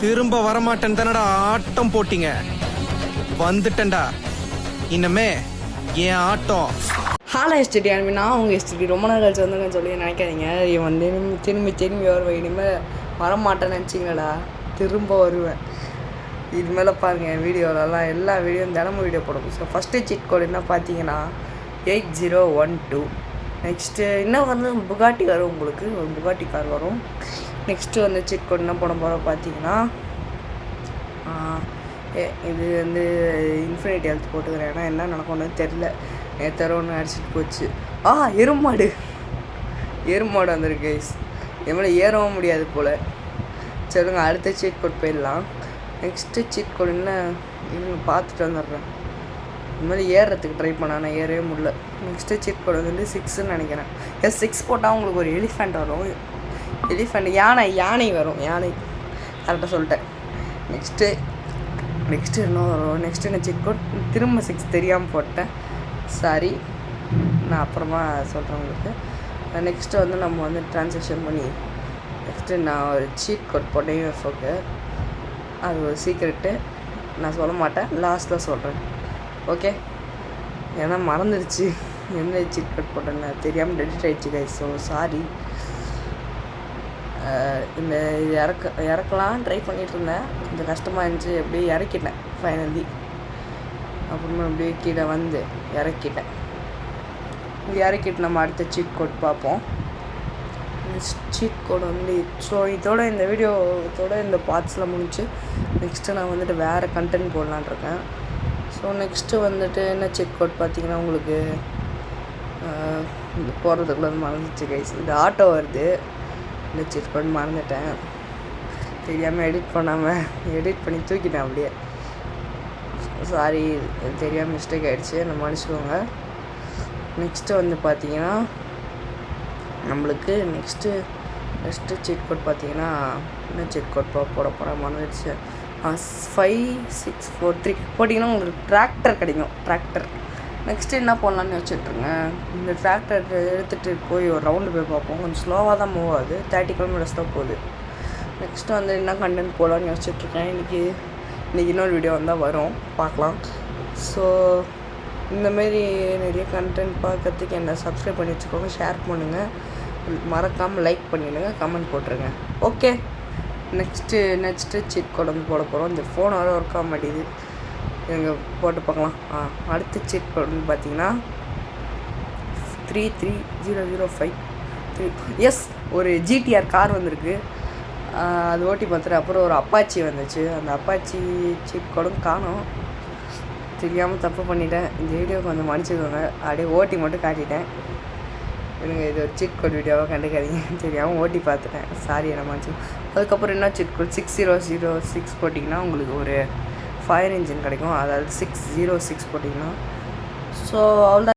திரும்ப வரமாட்டேன் தானடா ஆட்டம் போட்டீங்க. வந்துட்டேன்டா, இன்னமே என் ஆட்டம். ஹாலா எஸ்டிடி அனுப்பினா அவங்க எஸ்டிடி ரொம்ப நாள் கழிச்சு வந்துங்கன்னு சொல்லி நினைக்காதீங்க. இவன் வந்து திரும்பி வருவேன். இனிமேல் வரமாட்டேன்னு நினச்சிங்களடா, திரும்ப வருவேன். இது மேலே பாருங்கள் வீடியோலலாம் எல்லா வீடியோவும் தினமும் வீடியோ போடும். ஸோ ஃபஸ்ட்டு சீட் கோடு என்ன பார்த்தீங்கன்னா 8012. நெக்ஸ்ட்டு இன்னும் வந்து புகாட்டி வரும், உங்களுக்கு ஒரு புகாட்டி கார் வரும். நெக்ஸ்ட்டு வந்து சீட் கோட் என்ன போட போகிறோம் பார்த்தீங்கன்னா இது வந்து இன்ஃபினிட்டி ஹெல்த் போட்டுக்கிறேன். ஏன்னா என்ன நடக்கும்னு தெரில. நேற்று ஒன்று அடிச்சிட்டு போச்சு. எருமாடு வந்திருக்கு கைஸ். எவ்வளோ ஏறவும் முடியாது போல். சொல்லுங்கள், அடுத்த சீட் கோட் போயிடலாம். நெக்ஸ்ட்டு சீட் கோட் என்ன இன்னும் பார்த்துட்டு வந்துடுறேன். இதுமாதிரி ஏறுறதுக்கு ட்ரை பண்ணேன், ஆனால் ஏறவே முடியல. நெக்ஸ்ட்டு சீட் கோட் வந்து 6ன்னு நினைக்கிறேன். 6 போட்டால் உங்களுக்கு ஒரு எலிஃபெண்ட் வரும். யானை வரும். யானை கரெக்டாக சொல்லிட்டேன். நெக்ஸ்ட்டு என்ன வரும்? நெக்ஸ்ட்டு என்ன சீட் கோட் திரும்ப 6 தெரியாமல் போட்டேன். சாரி, நான் அப்புறமா சொல்கிறேன் உங்களுக்கு. நெக்ஸ்ட்டு வந்து நம்ம வந்து ட்ரான்சாக்ஷன் பண்ணி நெக்ஸ்ட்டு நான் ஒரு சீட் கோட் போட்டேன் யூஎஃப்ஓக்கு. அது ஒரு சீக்ரெட்டு, நான் சொல்ல மாட்டேன், லாஸ்ட்டில் சொல்கிறேன். ஓகே, ஏன்னா மறந்துடுச்சு என்ன சீட் கோட் போட்டேன்னு தெரியாமல் டெலிட் ஆகிடுச்சு கைஸ். So sorry. இந்த இறக்கலாம் ட்ரை பண்ணிகிட்டு இருந்தேன். கொஞ்சம் கஷ்டமாக இருந்துச்சு. அப்படியே இறக்கிட்டேன் ஃபைனலி. அப்புறமா அப்படியே கீழே வந்து இறக்கிட்டேன். இறக்கிட்டு நம்ம அடுத்த சீட் கோட் பார்ப்போம். சீட் கோட் வந்து ஸோ இதோட இந்த வீடியோத்தோட இந்த பார்ட்ஸில் முடிச்சு நெக்ஸ்ட்டு நான் வந்துட்டு வேறு கண்டென்ட் போடலான் இருக்கேன். ஸோ நெக்ஸ்ட்டு வந்துட்டு என்ன சீட் கோட் பார்த்தீங்கன்னா உங்களுக்கு போடுறதுக்குள்ள மறந்துச்சு கைஸ். இது ஆட்டோ வருது. இந்த சீட் கோட் மறந்துட்டேன், தெரியாமல் எடிட் பண்ணி தூக்கிட்டேன் அப்படியே. சாரி, தெரியாமல் மிஸ்டேக் ஆகிடுச்சு, நம்ம மன்னிச்சுக்கோங்க. நெக்ஸ்ட்டு வந்து பார்த்தீங்கன்னா நம்மளுக்கு நெக்ஸ்ட்டு சீட் கோட் பார்த்தீங்கன்னா என்ன சீட் கோட் போட போகிறேன் மறந்துடுச்சு. 5643 போட்டிங்கன்னா உங்களுக்கு டிராக்டர் கிடைக்கும். டிராக்டர் நெக்ஸ்ட்டு என்ன பண்ணலான்னு வச்சுட்ருங்க. இந்த டிராக்டர் எடுத்துகிட்டு போய் ஒரு ரவுண்டு போய் பார்ப்போம். கொஞ்சம் ஸ்லோவாக தான் மூவ் ஆகுது, 30 km தான் போகுது. நெக்ஸ்ட்டு வந்து என்ன கண்டென்ட் போடலான்னு யோசிச்சுட்ருக்கேன். இன்றைக்கி இன்னொரு வீடியோ வந்தால் வரும், பார்க்கலாம். ஸோ இந்தமாரி நிறைய கண்டென்ட் பார்க்கறதுக்கு என்னை சப்ஸ்கிரைப் பண்ணி வச்சுக்கோங்க, ஷேர் பண்ணுங்கள், மறக்காமல் லைக் பண்ணிவிடுங்க, கமெண்ட் போட்டுருங்க. ஓகே, நெக்ஸ்ட்டு சீட் கோட் வந்து போட போகிறோம். இந்த ஃபோன் வர ஒர்க் ஆக மாட்டேங்குது, இங்கே போட்டு பார்க்கலாம். அடுத்த சீட் கோட் வந்து பார்த்தீங்கன்னா 33005. எஸ், ஒரு ஜிடிஆர் கார் வந்திருக்கு. அது ஓட்டி பார்த்துட்டு அப்புறம் ஒரு அப்பாச்சி வந்துச்சு. அந்த அப்பாச்சி சீட் கோடும் காணும். தெரியாமல் தப்பு பண்ணிட்டேன். இந்த வீடியோ கொஞ்சம் மன்னிச்சுக்கோங்க. அப்படியே ஓட்டி மட்டும் காட்டிட்டேன். எனக்கு இது ஒரு சீட் கோட் வீடியோவாக கண்டுக்காதீங்க. தெரியாமல் ஓட்டி பார்த்துட்டேன், சாரி, என்ன மன்னிச்சு. அதுக்கப்புறம் என்ன சீட் கோட் 6006 போட்டிங்கன்னா உங்களுக்கு ஒரு ஃபயர் இன்ஜின் கிடைக்கும். அதாவது 606 போட்டிங்கன்னா. ஸோ அவ்வளோ